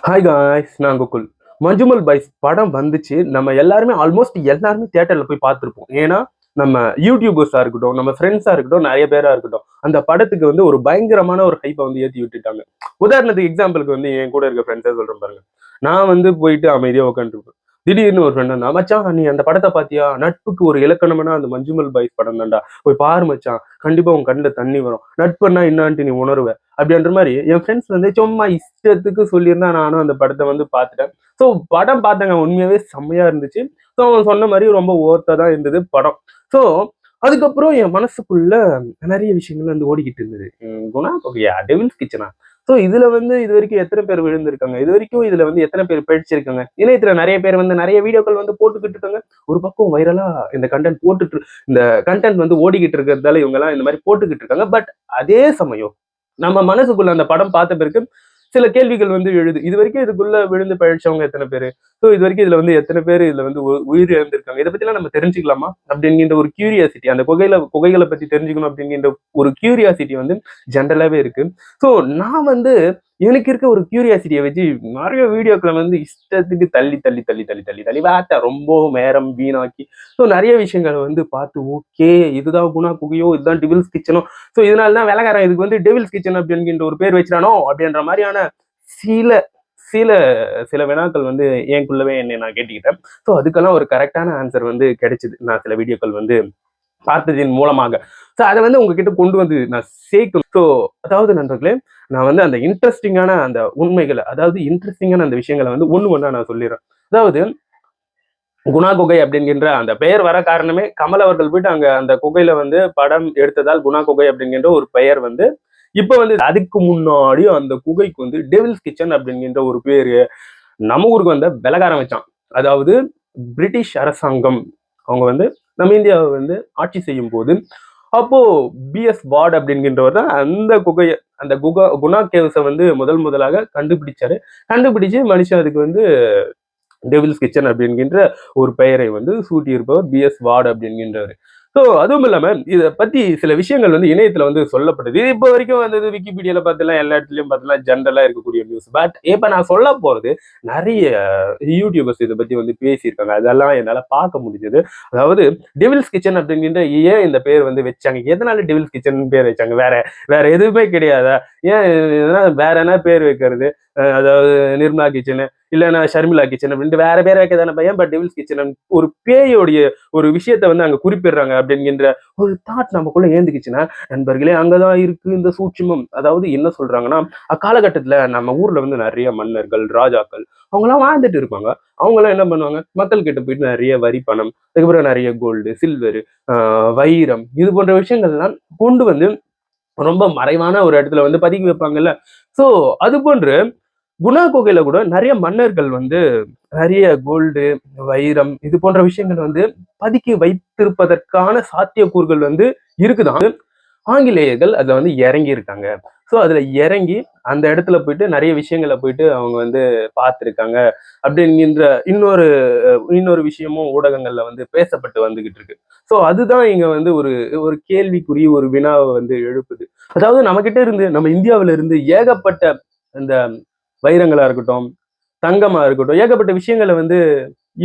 Hi guys, நான் Gokul. Manjummel boys படம் வந்துச்சு. நம்ம எல்லாருமே ஆல்மோஸ்ட் எல்லாருமே தியேட்டர்ல போய் பார்த்துருப்போம். ஏன்னா, நம்ம யூடியூபர்ஸா இருக்கட்டும், நம்ம ஃப்ரெண்ட்ஸா இருக்கட்டும், நெறைய பேரா இருக்கட்டும், அந்த படத்துக்கு வந்து ஒரு பயங்கரமான ஒரு ஹைப்ப வந்து ஏத்தி விட்டுட்டாங்க. உதாரணத்துக்கு எக்ஸாம்பிளுக்கு வந்து என் கூட இருக்க ஃப்ரெண்ட்ஸே சொல்றேன் பாருங்க. நான் வந்து போயிட்டு அமைதியா உட்காந்துருப்பேன். திடீர்னு ஒரு ஃப்ரெண்ட் வந்தான், "மச்சான் நீ அந்த படத்த பார்த்தியா? நட்புக்கு ஒரு இலக்கணம்னா அந்த மஞ்சுமல் பாய்ஸ் படம் தான்டா. போய் பாரு மச்சான். கண்டிப்பா உன் கண்ல தண்ணி வரும். நட்புன்னா என்னான்ட்டு நீ உணருவ." அப்படின்ற மாரி என் ஃப்ரெண்ட்ஸ் வந்து சும்மா இஷ்டத்துக்கு சொல்லியிருந்தா நானும் அந்த படத்த வந்து பார்த்துட்டேன். ஸோ படம் பார்த்தேங்க. உண்மையாவே செம்மையா இருந்துச்சு. ஸோ அவன் சொன்ன மாரி ரொம்ப ஒர்த்தா தான் இருந்தது படம். ஸோ அதுக்கப்புறம் என் மனசுக்குள்ள நெறைய விஷயங்கள் வந்து ஓடிக்கிட்டு இருந்தது. குணா ஓகேயா, டெவில்ஸ் கிச்சனா? ஸோ இதுல வந்து இதுவரைக்கும் எத்தன பேர் விழுந்திருக்காங்க? இதுவரைக்கும் இதுல வந்து எத்தன பேர் பிழைச்சிருக்காங்க? இணையத்துல நெறைய பேர் வந்து நெறைய வீடியோக்கள் வந்து போட்டுக்கிட்டு இருக்காங்க. ஒரு பக்கம் வைரலா இந்த கன்டென்ட் இந்த கன்டென்ட் வந்து ஓடிக்கிட்டு இருக்கிறதால இவங்கலாம் இந்த மாரி போட்டுக்கிட்டு இருக்காங்க. பட் அதே சமயம் நம்ம மனசுக்குள்ள அந்த படம் பார்த்த பிறகு சில கேள்விகள் வந்து எழுது. இதுவரைக்கும் இதுக்குள்ள விழுந்து பிழைச்சவங்க எத்தன பேரு? ஸோ இதுவரைக்கும் இதுல வந்து எத்தன பேரு இதுல வந்து உயிர் இழந்திருக்காங்க? இத பத்திலாம் நம்ம தெரிஞ்சுக்கலாமா? அப்படின்கின்ற ஒரு கியூரியாசிட்டி, அந்த குகைகள பத்தி தெரிஞ்சுக்கணும் அப்படிங்கின்ற ஒரு கியூரியாசிட்டி வந்து ஜென்ரலாவே இருக்கு. ஸோ நான் வந்து எனக்கு இருக்க ஒரு கியூரியாசிட்டிய வச்சு நெறைய வீடியோக்கள வந்து இஷ்டத்துக்கு தள்ளி, தள்ளி, தள்ளி, தள்ளி, தள்ளி, தள்ளி பார்த்தேன். ரொம்பவும் நேரம் வீணாக்கி. ஸோ நெறைய விஷயங்கள வந்து பார்த்து, ஓகே, இதுதான் குணா குகையோ, இதுதான் டெவில்ஸ் கிச்சனோ, ஸோ இதனால தான் வேலைக்காரன் இதுக்கு வந்து டெவில்ஸ் கிச்சன் அப்படின்ற ஒரு பேர் வச்சுட்டானோ அப்படின்ற மாதிரியான சில சில சில வினாக்கள் வந்து எனக்குள்ளவே என்னை நான் கேட்டுக்கிட்டேன். ஸோ அதுக்கெல்லாம் ஒரு கரெக்டான ஆன்சர் வந்து கிடைச்சது. நான் சில வீடியோக்கள் வந்து பார்த்ததின் மூலமாக. ஸோ அத வந்து உங்ககிட்ட கொண்டு வந்து நான் சேர்க்கணும். ஸோ அதாவது நண்பர்களே, நான் வந்து அந்த இன்ட்ரஸ்டிங்கான அந்த உண்மைகள, அதாவது இன்ட்ரஸ்டிங்கான அந்த விஷயங்கள வந்து ஒண்ணு ஒண்ணா நான் சொல்லிர்றேன். அதாவது குணா குகை அப்படிங்கின்ற அந்த பெயர் வர காரணமே கமல் அவர்கள் போயிட்டு அங்க அந்த குகையில வந்து படம் எடுத்ததால் குணா குகை அப்படிங்கின்ற ஒரு பெயர் வந்து இப்ப வந்து அதுக்கு முன்னாடி அந்த குகைக்கு வந்து டெவில்ஸ் கிச்சன் அப்படிங்கின்ற ஒரு பேரு நம்ம ஊருக்கு வந்த வெலகாரம் வச்சான். அதாவது பிரிட்டிஷ் அரசாங்கம் அவங்க வந்து நம்ம இந்தியாவை வந்து ஆட்சி செய்யும் போது அப்போ பிஎஸ் வார்டு அப்படிங்கின்றவர் தான் அந்த குகையை அந்த குணா கேவ்ஸை வந்து முதலாக கண்டுபிடிச்சாரு. கண்டுபிடிச்சு மனுஷன் அதுக்கு வந்து டெவில்ஸ் கிச்சன் அப்படின்கின்ற ஒரு பெயரை வந்து சூட்டியிருப்பவர் பிஎஸ் வார்டு அப்படின்கின்றவர். ஸோ அதுவும் இல்லாம இதை பத்தி சில விஷயங்கள் வந்து இணையத்துல வந்து சொல்லப்படுது. இது இப்போ வரைக்கும் வந்தது விக்கிபீடியால பார்த்தலாம், எல்லா இடத்துலயும் பார்த்தலாம், ஜென்ரலா இருக்கக்கூடிய நியூஸ். பட் இப்ப நான் சொல்ல போறது நிறைய யூடியூபர்ஸ் இதை பத்தி வந்து பேசியிருக்காங்க. அதெல்லாம் என்னால பார்க்க முடிஞ்சது. அதாவது டெவில்ஸ் கிச்சன் அப்படிங்கிற ஏன் இந்த பேர் வந்து வச்சாங்க, எதனால டெவில்ஸ் கிச்சன் பேர் வச்சாங்க, வேற வேற எதுவுமே கிடையாதா, ஏன் வேற என்ன பேர் வைக்கிறது, அதாவது நிர்மலா கிச்சன் இல்லைன்னா ஷர்மிளா கிச்சன் அப்படின்ட்டு வேற பேர் வைக்க தானே பையன். பட் டெவில்ஸ் கிச்சன் ஒரு பேயோடைய ஒரு விஷயத்த வந்து அங்க குறிப்பிடுறாங்க அப்படிங்கிற ஒரு தாட் நமக்குள்ள ஏந்துக்குச்சுன்னா, நண்பர்களே, அங்கதான் இருக்கு இந்த சூட்சுமம். அதாவது என்ன சொல்றாங்கன்னா, அக்காலகட்டத்துல நம்ம ஊர்ல வந்து நிறைய மன்னர்கள், ராஜாக்கள் அவங்க எல்லாம் வாழ்ந்துட்டு இருப்பாங்க. அவங்க எல்லாம் என்ன பண்ணுவாங்க, மக்கள் கிட்ட போயிட்டு நிறைய வரி பணம், அதுக்கப்புறம் நிறைய கோல்டு, சில்வர், வைரம், இது போன்ற விஷயங்கள் எல்லாம் கொண்டு வந்து ரொம்ப மறைவான ஒரு இடத்துல வந்து பதுக்கி வைப்பாங்கல்ல. சோ அது போன்று குணா குகையில கூட நிறைய மன்னர்கள் வந்து நிறைய கோல்டு, வைரம், இது போன்ற விஷயங்கள் வந்து பதுக்கி வைத்திருப்பதற்கான சாத்தியக்கூறுகள் வந்து இருக்குதான். ஆங்கிலேயர்கள் அதுல வந்து இறங்கி இருக்காங்க. ஸோ அதுல இறங்கி அந்த இடத்துல போயிட்டு நிறைய விஷயங்களை போயிட்டு அவங்க வந்து பார்த்திருக்காங்க அப்படிங்கிற இன்னொரு இன்னொரு விஷயமும் ஊடகங்கள்ல வந்து பேசப்பட்டு வந்துகிட்டு இருக்கு. ஸோ அதுதான் இங்க வந்து ஒரு ஒரு கேள்விக்குறி, ஒரு வினாவை வந்து எழுப்புது. அதாவது நம்ம கிட்ட இருந்து, நம்ம இந்தியாவில இருந்து ஏகப்பட்ட இந்த வைரங்களா இருக்கட்டும், தங்கமா இருக்கட்டும், ஏகப்பட்ட விஷயங்கள வந்து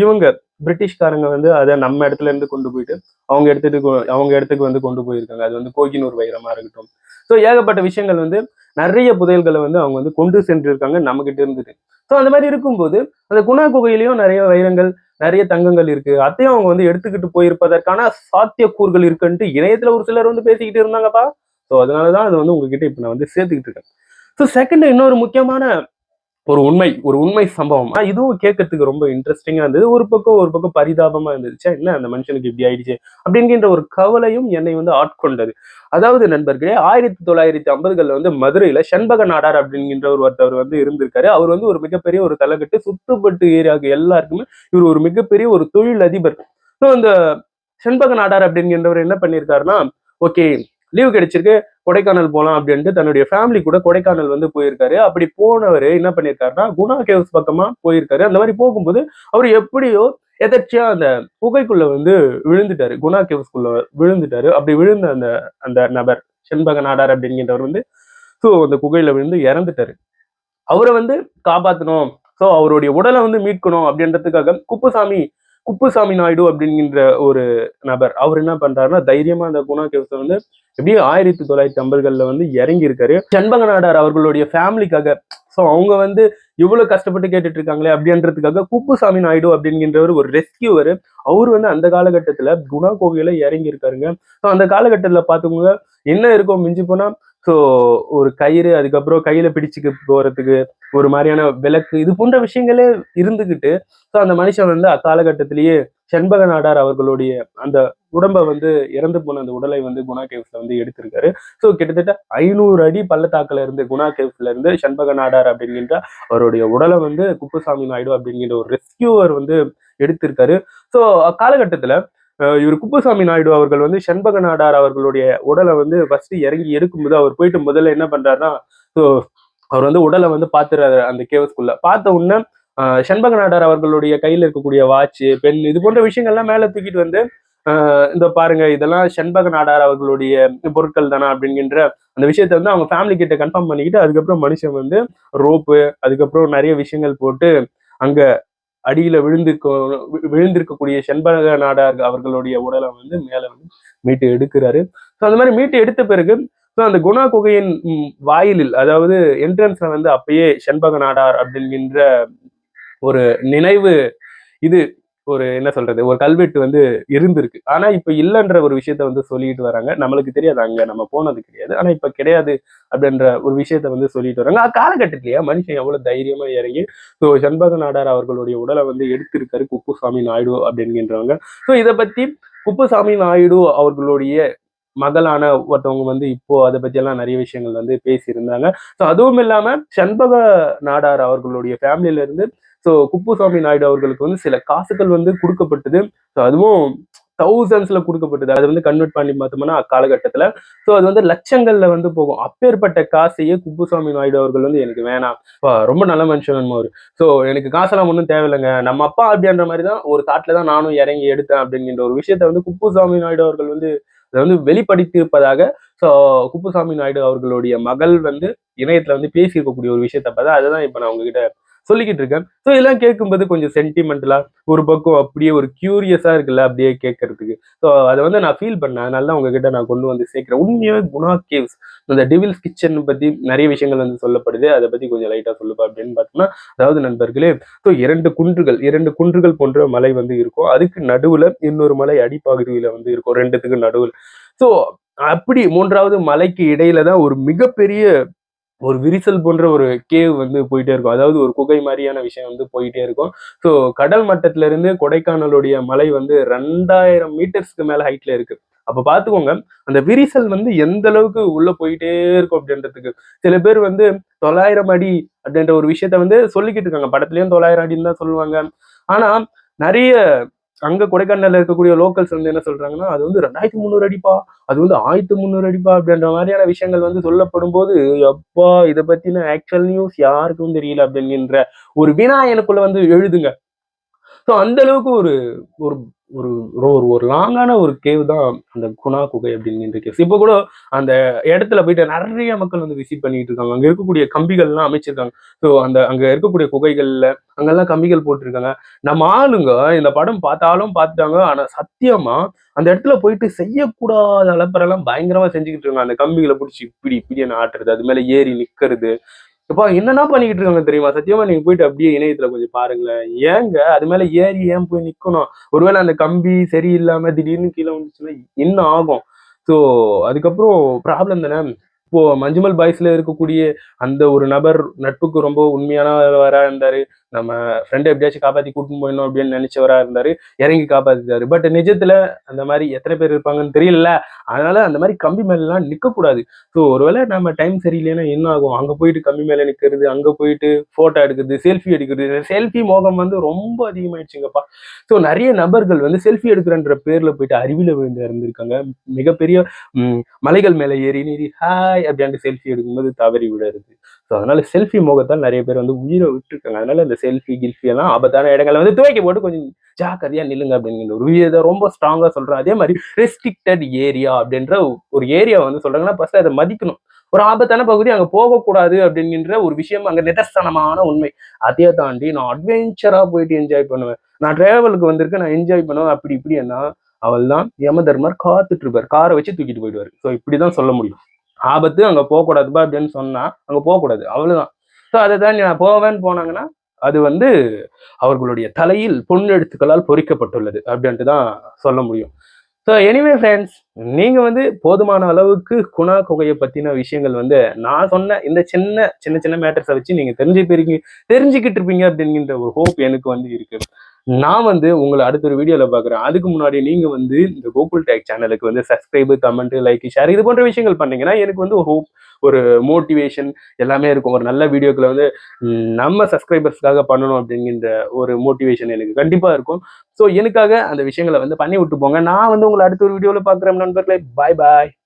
இவங்க பிரிட்டிஷ்காரங்க வந்து அத நம்ம இடத்துல இருந்து கொண்டு போயிட்டு அவங்க இடத்துக்கு வந்து கொண்டு போயிருக்காங்க. அது வந்து கோகினூர் வைரமா இருக்கட்டும். ஸோ ஏகப்பட்ட விஷயங்கள் வந்து நிறைய புதையல்களை வந்து அவங்க வந்து கொண்டு சென்றிருக்காங்க நம்ம கிட்ட இருந்துட்டு. ஸோ அந்த மாதிரி இருக்கும்போது அந்த குணா குகையிலயும் நிறைய வைரங்கள், நிறைய தங்கங்கள் இருக்கு. அதையும் அவங்க வந்து எடுத்துக்கிட்டு போயிருப்பதற்கான சாத்தியக்கூறுகள் இருக்குன்ட்டு இணையத்துல ஒரு சிலர் வந்து பேசிக்கிட்டு இருந்தாங்கப்பா. ஸோ அதனாலதான் அது வந்து உங்ககிட்ட இப்ப நான் வந்து சேர்த்துக்கிட்டு இருக்கேன். ஸோ செகண்ட் இன்னொரு முக்கியமான ஒரு உண்மை சம்பவம். இதுவும் கேட்கறதுக்கு ரொம்ப இன்ட்ரெஸ்டிங்கா இருந்தது. ஒரு பக்கம் பரிதாபமா இருந்தது. ச்சே, என்ன அந்த மனுஷனுக்கு இப்படி ஆயிடுச்சு அப்படிங்கின்ற ஒரு கவலையும் என்னை வந்து ஆட்கொண்டது. அதாவது நண்பர்களே, 1950கள்ல வந்து மதுரையில செண்பக நாடார் அப்படிங்கின்ற ஒருத்தவர் வந்து இருந்திருக்காரு. அவர் வந்து ஒரு மிகப்பெரிய ஒரு தலைக்கட்டு, சுத்துப்பட்டு ஏரியாவுக்கு எல்லாருக்குமே இவர் ஒரு மிகப்பெரிய ஒரு தொழில் அதிபர். ஸோ இந்த செண்பக நாடார் அப்படிங்கின்றவர் என்ன பண்ணியிருக்காருன்னா, ஓகே, லீவு கிடைச்சிருக்கு, கொடைக்கானல் போலாம் அப்படின்ட்டு தன்னுடைய ஃபேமிலி கூட கொடைக்கானல் வந்து போயிருக்காரு. அப்படி போனவரு என்ன பண்ணியிருக்காருன்னா, குணா கேவ்ஸ் பக்கமா போயிருக்காரு. அந்த மாதிரி போகும்போது அவர் எப்படியோ எதர்ச்சியா அந்த குகைக்குள்ள வந்து விழுந்துட்டாரு. குணா கேவ்ஸ்குள்ள விழுந்துட்டாரு. அப்படி விழுந்த அந்த அந்த நபர் செண்பக நாடார் அப்படிங்கின்றவர் வந்து அந்த குகையில விழுந்து இறந்துட்டாரு. அவரை வந்து காப்பாற்றணும், ஸோ அவருடைய உடலை வந்து மீட்கணும் அப்படின்றதுக்காக குப்புசாமி நாயுடு அப்படிங்கிற ஒரு நபர் அவர் என்ன பண்றாருன்னா தைரியமா அந்த குணா கேவ்ஸ்ல வந்து எப்படியும் 1950களில் வந்து இறங்கி இருக்காரு. செண்பக நாடார் அவர்களுடைய ஃபேமிலிக்காக, ஸோ அவங்க வந்து இவ்வளவு கஷ்டப்பட்டு கேட்டுட்டு இருக்காங்களே அப்படின்றதுக்காக குப்புசாமி நாயுடு அப்படிங்கின்றவர் ஒரு ரெஸ்கியூவர். அவர் வந்து அந்த காலகட்டத்துல குணா குகையில இறங்கி இருக்காருங்க. ஸோ அந்த காலகட்டத்துல பாத்துக்கோங்க என்ன இருக்கும் மிஞ்சி போனா, ஸோ ஒரு கயிறு, அதுக்கப்புறம் கையில பிடிச்சுக்கு போறதுக்கு ஒரு மாதிரியான விளக்கு, இது போன்ற விஷயங்களே இருந்துகிட்டு, ஸோ அந்த மனுஷன் வந்து அக்காலகட்டத்திலேயே செண்பக நாடார் அவர்களுடைய அந்த உடம்பை வந்து இறந்து போன அந்த உடலை வந்து குணா கேவ்ஸ்ல வந்து எடுத்திருக்காரு. ஸோ கிட்டத்தட்ட 500 அடி பள்ளத்தாக்குல இருந்து குணா கேவ்ஸ்ல இருந்து செண்பக நாடார் அப்படிங்கிற அவருடைய உடலை வந்து குப்புசாமி நாயுடு அப்படிங்கிற ஒரு ரெஸ்கியூவர் வந்து எடுத்திருக்காரு. ஸோ அக்காலகட்டத்துல இவர் குப்புசாமி நாயுடு அவர்கள் வந்து செண்பக நாடார் அவர்களுடைய உடலை வந்து ஃபர்ஸ்ட் இறங்கி எடுக்கும்போது அவர் போயிட்டு முதல்ல என்ன பண்றாருன்னா, ஸோ அவர் வந்து உடலை வந்து பாத்துறாரு அந்த கேவ்ஸ்குள்ள. பார்த்த உடனே செண்பக நாடார் அவர்களுடைய கையில இருக்கக்கூடிய வாட்ச், பெண், இது போன்ற விஷயங்கள்லாம் மேல தூக்கிட்டு வந்து இந்த பாருங்க இதெல்லாம் செண்பக நாடார் அவர்களுடைய பொருட்கள் தானா அப்படிங்கிற அந்த விஷயத்த வந்து அவங்க ஃபேமிலி கிட்ட கன்ஃபார்ம் பண்ணிக்கிட்டு, அதுக்கப்புறம் மனுஷன் வந்து ரோப்பு, அதுக்கப்புறம் நிறைய விஷயங்கள் போட்டு அங்க அடியில விழுந்திருக்கக்கூடிய செண்பக நாடார் அவர்களுடைய உடலை வந்து மேல வந்து மீட்டு எடுக்கிறாரு. ஸோ அந்த மாதிரி மீட்டு எடுத்த பிறகு ஸோ அந்த குணா குகையின் வாயிலில், அதாவது என்ட்ரன்ஸ்ல வந்து அப்பயே செண்பக நாடார் அப்படிங்கின்ற ஒரு நினைவு இது ஒரு என்ன சொல்றது ஒரு கல்வெட்டு வந்து இருந்திருக்கு. ஆனா இப்ப இல்லைன்ற ஒரு விஷயத்த வந்து சொல்லிட்டு வராங்க. நம்மளுக்கு தெரியாது, அங்க நம்ம போனது கிடையாது. ஆனா இப்ப கிடையாது அப்படின்ற ஒரு விஷயத்த வந்து சொல்லிட்டு வராங்க. காலகட்டத்திலேயே மனுஷன் எவ்வளவு தைரியமா இறங்கி ஸோ செண்பக நாடார் அவர்களுடைய உடலை வந்து எடுத்திருக்காரு குப்புசாமி நாயுடு அப்படின்கின்றவங்க. ஸோ இதை பத்தி குப்புசாமி நாயுடு அவர்களுடைய மகளான ஒருத்தவங்க வந்து இப்போ அதை பத்தி எல்லாம் நிறைய விஷயங்கள் வந்து பேசியிருந்தாங்க. ஸோ அதுவும் இல்லாம செண்பக நாடார் அவர்களுடைய ஃபேமிலியில இருந்து ஸோ குப்புசாமி நாயுடு அவர்களுக்கு வந்து சில காசுகள் வந்து கொடுக்கப்பட்டது. ஸோ அதுவும் தௌசண்ட்ஸ்ல கொடுக்கப்பட்டது. அதை வந்து கன்வெர்ட் பண்ணி பார்த்தோம்னா அக்காலகட்டத்துல ஸோ அது வந்து லட்சங்கள்ல வந்து போகும். அப்பேற்பட்ட காசையே குப்புசாமி நாயுடு அவர்கள் வந்து எனக்கு வேணாம், ரொம்ப நல்ல மனுஷன் அவரு, ஸோ எனக்கு காசெல்லாம் ஒன்றும் தேவையில்லைங்க, நம்ம அப்பா அப்படின்ற மாதிரி தான் ஒரு தாட்ல தான் நானும் இறங்கி எடுத்தேன் அப்படிங்கிற ஒரு விஷயத்த வந்து குப்புசாமி நாயுடு அவர்கள் வந்து அதை வந்து வெளிப்படுத்தி இருப்பதாக ஸோ குப்புசாமி நாயுடு அவர்களுடைய மகள் வந்து இணையத்துல வந்து பேசி இருக்கக்கூடிய ஒரு விஷயத்த பார்த்தா அதுதான் இப்ப நான் உங்ககிட்ட சொல்லிக்கிட்டு இருக்கேன். ஸோ இதெல்லாம் கேட்கும்போது கொஞ்சம் சென்டிமெண்டலா ஒரு பக்கம் அப்படியே ஒரு கியூரியஸா இருக்குல்ல அப்படியே கேட்கறதுக்கு. ஸோ அதை வந்து நான் ஃபீல் பண்ணேன். அதனால தான் உங்ககிட்ட நான் கொண்டு வந்து சேர்க்கிறேன். உண்மையாவே குணா கேவ்ஸ் அந்த டெவில்ஸ் கிச்சன் பத்தி நிறைய விஷயங்கள் வந்து சொல்லப்படுது. அதை பத்தி கொஞ்சம் லைட்டா சொல்லுப்பா அப்படின்னு பார்த்தோம்னா, அதாவது நண்பர்களே, ஸோ இரண்டு குன்றுகள் போன்ற மலை வந்து இருக்கும். அதுக்கு நடுவுல இன்னொரு மலை அடிப்பகுதியில வந்து இருக்கும், ரெண்டுத்துக்கு நடுவுல. ஸோ அப்படி மூன்றாவது மலைக்கு இடையில தான் ஒரு மிகப்பெரிய ஒரு விரிசல் போன்ற ஒரு கேவ் வந்து போயிட்டே இருக்கும். அதாவது ஒரு குகை மாதிரியான விஷயம் வந்து போயிட்டே இருக்கும். ஸோ கடல் மட்டத்துல இருந்து கொடைக்கானலுடைய மலை வந்து 2000 மீட்டர்ஸ்க்கு மேல ஹைட்ல இருக்கு. அப்ப பாத்துக்கோங்க அந்த விரிசல் வந்து எந்த அளவுக்கு உள்ள போயிட்டே இருக்கும் அப்படின்றதுக்கு. சில பேர் வந்து 900 அடி அப்படின்ற ஒரு விஷயத்த வந்து சொல்லிக்கிட்டு இருக்காங்க. படத்துலயும் 900 அடின்னு தான் சொல்லுவாங்க. ஆனா நிறைய அங்க கொடைக்கானல்ல இருக்கக்கூடிய லோக்கல்ஸ் வந்து என்ன சொல்றாங்கன்னா, அது வந்து 2300 அடிப்பா, அது வந்து 1300 அடிப்பா அப்படின்ற மாதிரியான விஷயங்கள் வந்து சொல்லப்படும் போது, அப்பா இதை பத்தின ஆக்சுவல் நியூஸ் யாருக்கும் தெரியல அப்படிங்கிற ஒரு வினா எனக்குள்ள வந்து எழுதுங்க. ஸோ அந்த அளவுக்கு ஒரு ஒரு ஒரு ஒரு ஒரு லாங்கான ஒரு கேவ் தான் அந்த குணா குகை அப்படிங்கிற கேவ்ஸ். இப்போ கூட அந்த இடத்துல போயிட்டு நிறைய மக்கள் வந்து விசிட் பண்ணிட்டு இருக்காங்க. அங்க இருக்கக்கூடிய கம்பிகள்லாம் அமைச்சிருக்காங்க. ஸோ அந்த அங்க இருக்கக்கூடிய குகைகள்ல அங்கெல்லாம் கம்பிகள் போட்டிருக்காங்க. நம்ம ஆளுங்க இந்த படம் பார்த்தாலும் பார்த்துட்டாங்க. ஆனா சத்தியமா அந்த இடத்துல போயிட்டு செய்யக்கூடாத அலப்பறெல்லாம் பயங்கரமா செஞ்சுக்கிட்டு இருக்காங்க. அந்த கம்பிகளை பிடிச்சி இப்படி இப்படி ஆட்டுறது, அது மேல ஏறி நிக்கிறது, எப்பா என்னன்னா பண்ணிக்கிட்டு இருக்காங்க தெரியுமா? சத்தியமா நீங்க போயிட்டு அப்படியே இணையத்துல கொஞ்சம் பாருங்களேன். ஏங்க அது மேல ஏறி ஏன் போய் நிக்கணும்? ஒருவேளை அந்த கம்பி சரியில்லாம திடீர்னு கீழ விழுந்துச்சுன்னா என்ன ஆகும்? ஸோ அதுக்கப்புறம் ப்ராப்ளம் தானே. இப்போ மஞ்சுமல் பாய்ஸ்ல இருக்கக்கூடிய அந்த ஒரு நபர் நட்புக்கு ரொம்ப உண்மையானவரா இருந்தாரு. நம்ம ஃப்ரெண்டை எப்படியாச்சும் காப்பாத்தி கூட்டின்னு போயிடணும் அப்படின்னு நினைச்சவரா இருந்தாரு. இறங்கி காப்பாத்திட்டாரு. பட் நிஜத்துல அந்த மாதிரி எத்தனை பேர் இருப்பாங்கன்னு தெரியல. அதனால அந்த மாதிரி கம்பி மேல எல்லாம் நிக்க கூடாது. ஸோ ஒருவேளை நம்ம டைம் சரியில்லைன்னா என்ன ஆகும்? அங்க போயிட்டு கம்பி மேல நிக்கிறது, அங்க போயிட்டு போட்டோ எடுக்கிறது, செல்ஃபி எடுக்கிறது, செல்ஃபி மோகம் வந்து ரொம்ப அதிகமாயிடுச்சுங்கப்பா. ஸோ நிறைய நபர்கள் வந்து செல்ஃபி எடுக்கிறன்ற பேர்ல போயிட்டு அருவியில விழுந்து இறந்திருக்காங்க. மிகப்பெரிய மலைகள் மேல ஏறி நீரி ஹாய் அப்படின்ட்டு செல்ஃபி எடுக்கும்போது தவறி விடுறது. ஸோ அதனால செல்ஃபி மோகத்தால் நிறைய பேர் வந்து உயிரை விட்டுருக்காங்க. அதனால இந்த செல்ஃபி கில்ஃபி எல்லாம் ஆபத்தான இடங்களை வந்து துவக்கி போட்டு கொஞ்சம் ஜாக்கிரதையா நில்லுங்க அப்படிங்கிற ஒரு இதை ரொம்ப ஸ்ட்ராங்கா சொல்றேன். அதே மாதிரி ரெஸ்ட்ரிக்டட் ஏரியா அப்படின்ற ஒரு ஏரியா வந்து சொல்றாங்கன்னா ஃபர்ஸ்ட் அதை மதிக்கணும். ஒரு ஆபத்தான பகுதி, அங்க போகக்கூடாது அப்படிங்கிற ஒரு விஷயம் அங்க நிதர்சனமான உண்மை. அதையே தாண்டி நான் அட்வென்ச்சரா போயிட்டு என்ஜாய் பண்ணுவேன். நான் டிராவலுக்கு வந்திருக்கேன், நான் என்ஜாய் பண்ணுவேன் அப்படி இப்படின்னா அவள்தான் யமதர்மர் காத்துட்டு இருப்பார். காரை வச்சு தூக்கிட்டு போயிடுவாரு. ஸோ இப்படிதான் சொல்ல முடியும். ஆபத்து அங்க போகக்கூடாதுப்பா அப்படின்னு சொன்னா அங்க போகக்கூடாது, அவ்வளவுதான். ஸோ அதை தாண்டி நான் போவேன்னு போனாங்கன்னா அது வந்து அவர்களுடைய தலையில் பொன்னெழுத்துக்களால் பொறிக்கப்பட்டுள்ளது அப்படின்ட்டு தான் சொல்ல முடியும். ஸோ எனிவே ஃப்ரெண்ட்ஸ், நீங்க வந்து போதுமான அளவுக்கு குணா குகையை பத்தின விஷயங்கள் வந்து நான் சொன்ன இந்த சின்ன சின்ன சின்ன மேட்டர்ஸை வச்சு நீங்க தெரிஞ்சுக்கிட்டு இருப்பீங்க அப்படிங்கிற ஒரு ஹோப் எனக்கு வந்து இருக்கு. நான் வந்து உங்களை அடுத்த ஒரு வீடியோல பாக்குறேன். அதுக்கு முன்னாடி நீங்க வந்து இந்த கோகுல் டேக் சேனலுக்கு வந்து சப்ஸ்கிரைப், கமெண்ட், லைக், ஷேர் இது போன்ற விஷயங்கள் பண்ணீங்கன்னா எனக்கு வந்து ஒரு ஹோப், ஒரு மோட்டிவேஷன் எல்லாமே இருக்கும். ஒரு நல்ல வீடியோக்களை வந்து நம்ம சப்ஸ்கிரைபர்ஸ்க்காக பண்ணணும் அப்படிங்கிற ஒரு மோட்டிவேஷன் எனக்கு கண்டிப்பா இருக்கும். ஸோ எனக்காக அந்த விஷயங்களை வந்து பண்ணி விட்டு போங்க. நான் வந்து உங்களை அடுத்த ஒரு வீடியோல பாக்குறேன் நண்பர்களே. பாய் பாய்.